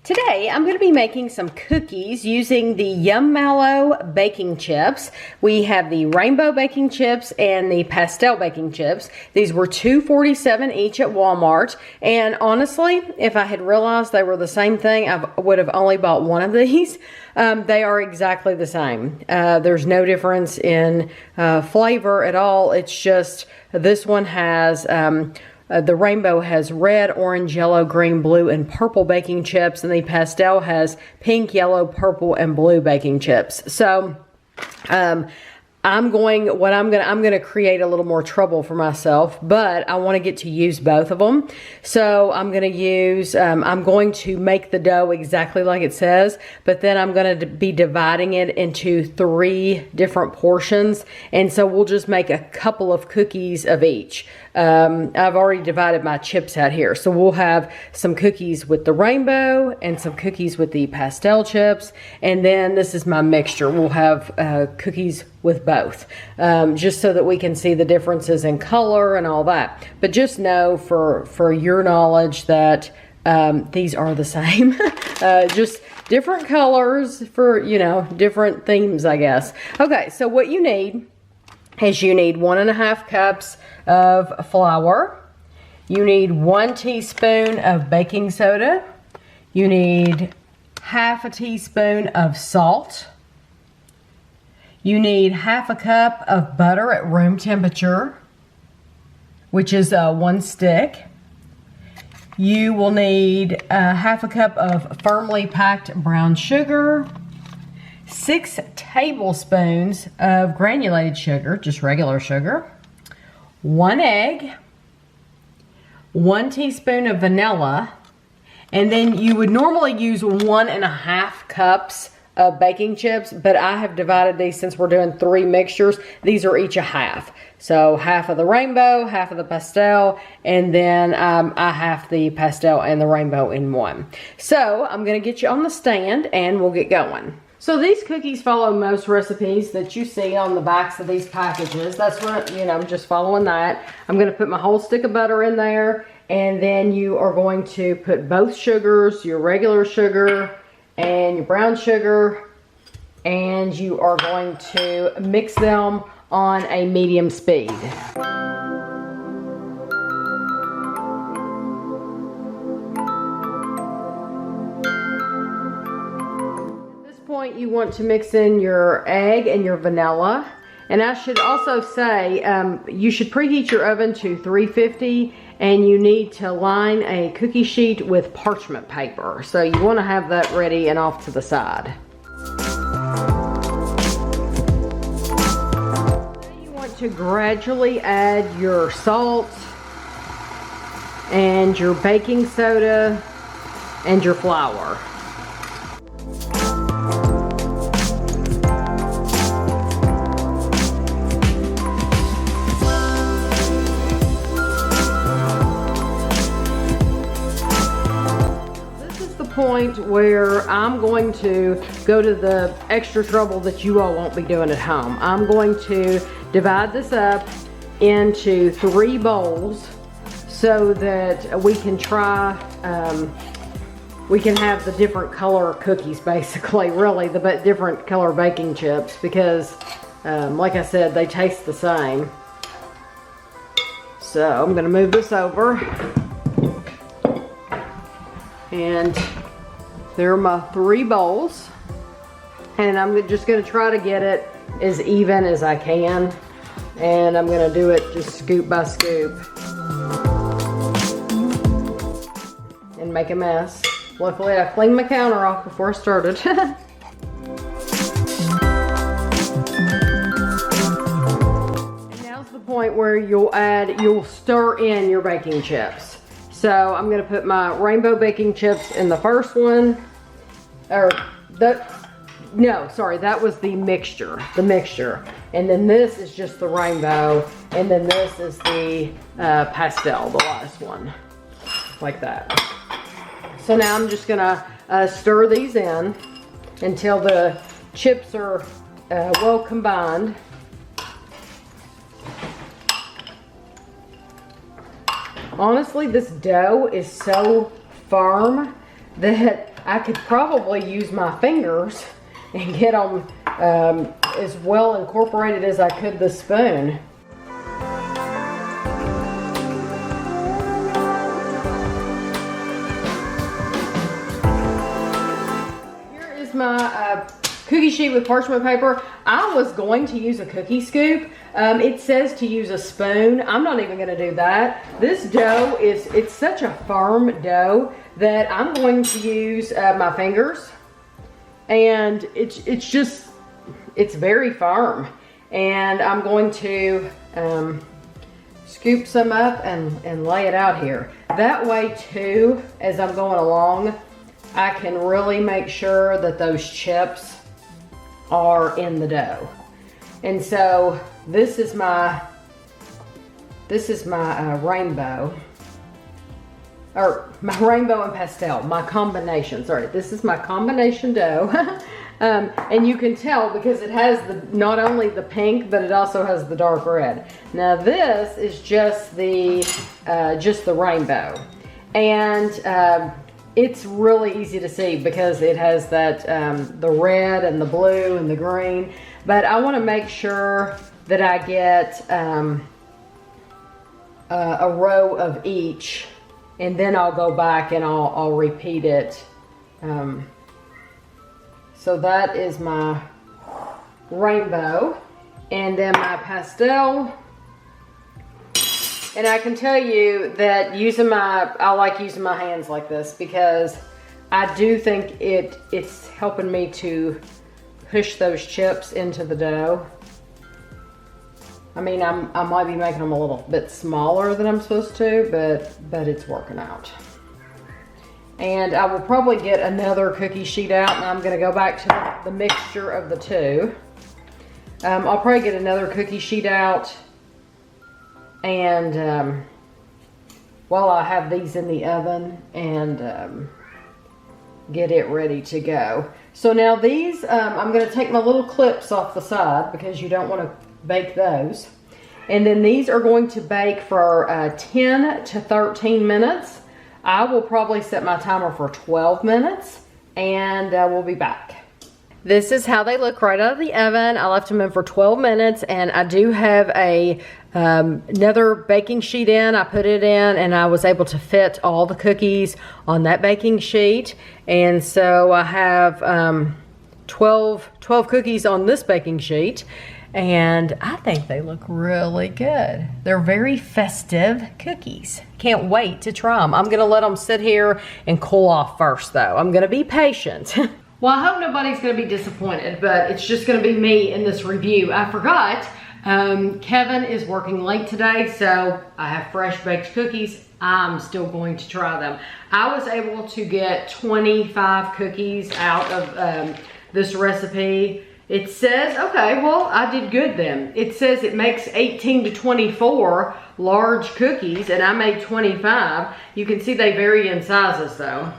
Today, I'm going to be making some cookies using the Yummallo baking chips. We have the rainbow baking chips and the pastel baking chips. These were $2.47 each at Walmart. And honestly, if I had realized they were the same thing, I would have only bought one of these. They are exactly the same. There's no difference in flavor at all. It's just this one has... the rainbow has red, orange, yellow, green, blue, and purple baking chips, and the pastel has pink, yellow, purple, and blue baking chips. So, I'm going to create a little more trouble for myself, but I want to get to use both of them. So I'm going to make the dough exactly like it says, but then I'm going to be dividing it into 3 different portions. And so we'll just make a couple of cookies of each. I've already divided my chips out here. So we'll have some cookies with the rainbow and some cookies with the pastel chips. And then this is my mixture. We'll have cookies with both, just so that we can see the differences in color and all that. But just know for your knowledge that these are the same, just different colors for, different themes, I guess. Okay, so what you need is you need 1.5 cups of flour. You need 1 teaspoon of baking soda. You need 1/2 teaspoon of salt. You need 1/2 cup of butter at room temperature, which is 1 stick. You will need 1/2 cup of firmly packed brown sugar, 6 tablespoons of granulated sugar, just regular sugar, 1 egg, 1 teaspoon of vanilla, and then you would normally use 1.5 cups of baking chips, but I have divided these since we're doing 3 mixtures. These are each 1/2. So 1/2 of the rainbow, 1/2 of the pastel, and then I half the pastel and the rainbow in one. So I'm gonna get you on the stand and we'll get going. So these cookies follow most recipes that you see on the backs of these packages. That's what, I'm just following that. I'm gonna put my whole stick of butter in there, and then you are going to put both sugars, your regular sugar and your brown sugar, and you are going to mix them on a medium speed. At this point, you want to mix in your egg and your vanilla. And I should also say, you should preheat your oven to 350, and you need to line a cookie sheet with parchment paper. So you want to have that ready and off to the side. Now you want to gradually add your salt and your baking soda and your flour. Point where I'm going to go to the extra trouble that you all won't be doing at home. I'm going to divide this up into 3 bowls so that we can try, we can have the different color cookies, basically, really, the different color baking chips, because like I said, they taste the same. So I'm going to move this over, and there are my 3 bowls, and I'm just going to try to get it as even as I can, and I'm going to do it just scoop by scoop and make a mess. Luckily, I cleaned my counter off before I started. And now's the point where you'll stir in your baking chips. So I'm going to put my rainbow baking chips in the first one, that was the mixture, and then this is just the rainbow, and then this is the pastel, the last one, like that. So now I'm just going to stir these in until the chips are well combined. Honestly, this dough is so firm that I could probably use my fingers and get them as well incorporated as I could the spoon. Here is my cookie sheet with parchment paper. I was going to use a cookie scoop. It says to use a spoon. I'm not even going to do that. This dough it's such a firm dough that I'm going to use my fingers. And it's very firm. And I'm going to scoop some up and lay it out here. That way too, as I'm going along, I can really make sure that those chips are in the dough. And so this is my rainbow, or my rainbow and pastel, my combination. Sorry, this is my combination dough. And you can tell because it has not only the pink, but it also has the dark red. Now this is just the rainbow. And it's really easy to see because it has that the red and the blue and the green. But I want to make sure that I get a row of each, and then I'll go back and I'll repeat it. So that is my rainbow, and then my pastel. And I can tell you that I like using my hands like this because I do think it's helping me to push those chips into the dough. I mean, I might be making them a little bit smaller than I'm supposed to, but it's working out. And I will probably get another cookie sheet out, and I'm gonna go back to the mixture of the two. I'll probably get another cookie sheet out, and while I have these in the oven, and get it ready to go. So now these, I'm gonna take my little clips off the side because you don't wanna bake those. And then these are going to bake for 10 to 13 minutes. I will probably set my timer for 12 minutes, and we'll be back. This is how they look right out of the oven. I left them in for 12 minutes, and I do have another baking sheet in. I put it in, and I was able to fit all the cookies on that baking sheet. And so I have 12 cookies on this baking sheet. And I think they look really good. They're very festive cookies. Can't wait to try them. I'm gonna let them sit here and cool off first though. I'm gonna be patient. Well, I hope nobody's gonna be disappointed, but it's just gonna be me in this review. I forgot, Kevin is working late today, so I have fresh baked cookies. I'm still going to try them. I was able to get 25 cookies out of this recipe. It says, okay, well, I did good then. It says it makes 18 to 24 large cookies, and I made 25. You can see they vary in sizes though.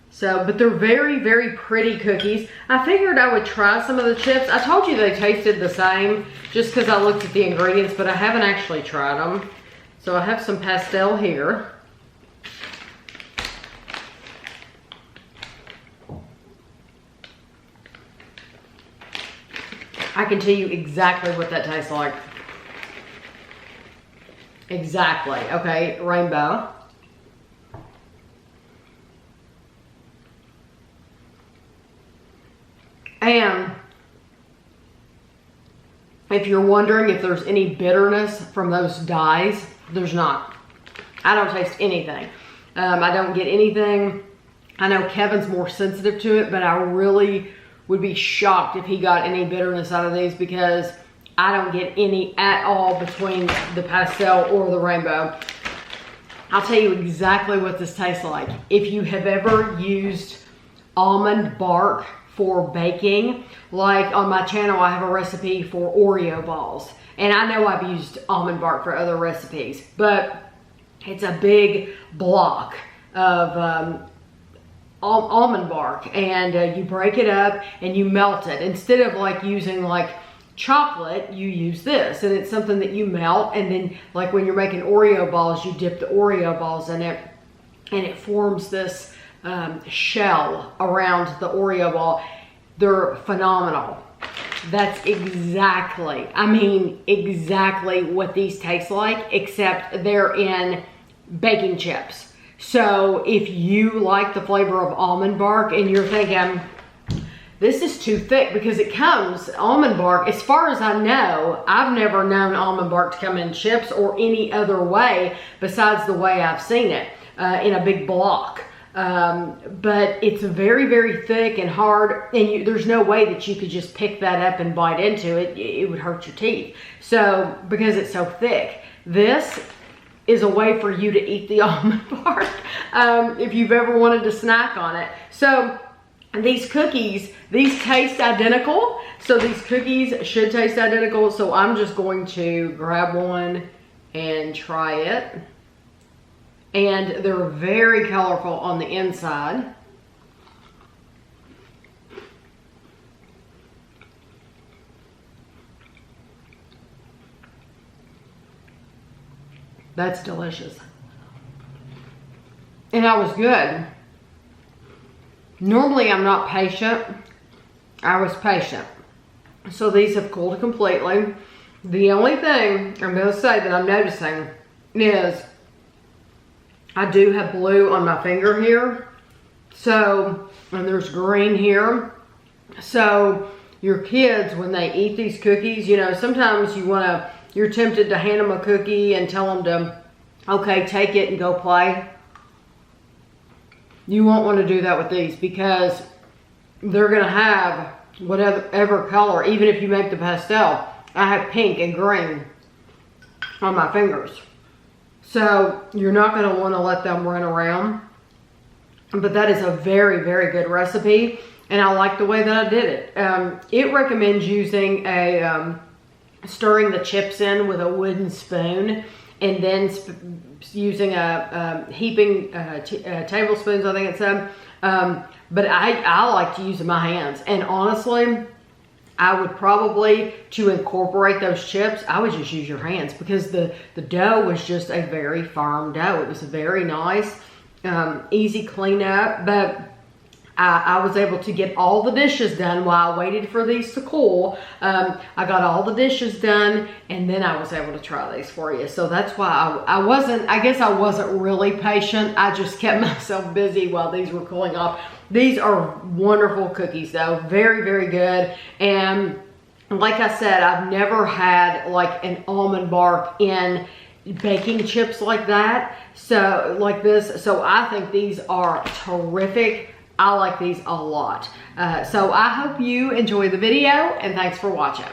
So, but they're very, very pretty cookies. I figured I would try some of the chips. I told you they tasted the same just because I looked at the ingredients, but I haven't actually tried them. So I have some pastel here. I can tell you exactly what that tastes like. Exactly. Okay, rainbow. And if you're wondering if there's any bitterness from those dyes, there's not. I don't taste anything. I don't get anything. I know Kevin's more sensitive to it, but I really would be shocked if he got any bitterness out of these because I don't get any at all between the pastel or the rainbow. I'll tell you exactly what this tastes like. If you have ever used almond bark for baking, like on my channel I have a recipe for Oreo balls, and I know I've used almond bark for other recipes, but it's a big block of almond bark, and you break it up and you melt it. Instead of like using like chocolate, you use this, and it's something that you melt, and then like when you're making Oreo balls, you dip the Oreo balls in it, and it forms this shell around the Oreo ball. They're phenomenal. That's exactly, I mean, exactly what these taste like, except they're in baking chips. So if you like the flavor of almond bark and you're thinking, this is too thick, because it comes, almond bark, as far as I know, I've never known almond bark to come in chips or any other way besides the way I've seen it, in a big block. But it's very, very thick and hard, and there's no way that you could just pick that up and bite into it. It would hurt your teeth. So, because it's so thick, this is a way for you to eat the almond bark, if you've ever wanted to snack on it. So, these cookies, these taste identical. So these cookies should taste identical. So I'm just going to grab one and try it. And they're very colorful on the inside. That's delicious. And that was good. Normally I'm not patient. I was patient. So these have cooled completely. The only thing I'm going to say that I'm noticing is I do have blue on my finger here. So, and there's green here. So your kids, when they eat these cookies, you know, sometimes you're tempted to hand them a cookie and tell them to, okay, take it and go play. You won't want to do that with these, because they're going to have whatever color, even if you make the pastel. I have pink and green on my fingers. So you're not going to want to let them run around. But that is a very, very good recipe. And I like the way that I did it. It recommends using stirring the chips in with a wooden spoon, and then using heaping tablespoons, I think it said. But I like to use my hands. And honestly, I would probably, to incorporate those chips, I would just use your hands, because the dough was just a very firm dough. It was very nice, easy cleanup, but I was able to get all the dishes done while I waited for these to cool. I got all the dishes done, and then I was able to try these for you. So that's why I guess I wasn't really patient. I just kept myself busy while these were cooling off. These are wonderful cookies though, very, very good. And like I said, I've never had like an almond bark in baking chips like that. So like this, so I think these are terrific. I like these a lot. So I hope you enjoy the video, and thanks for watching.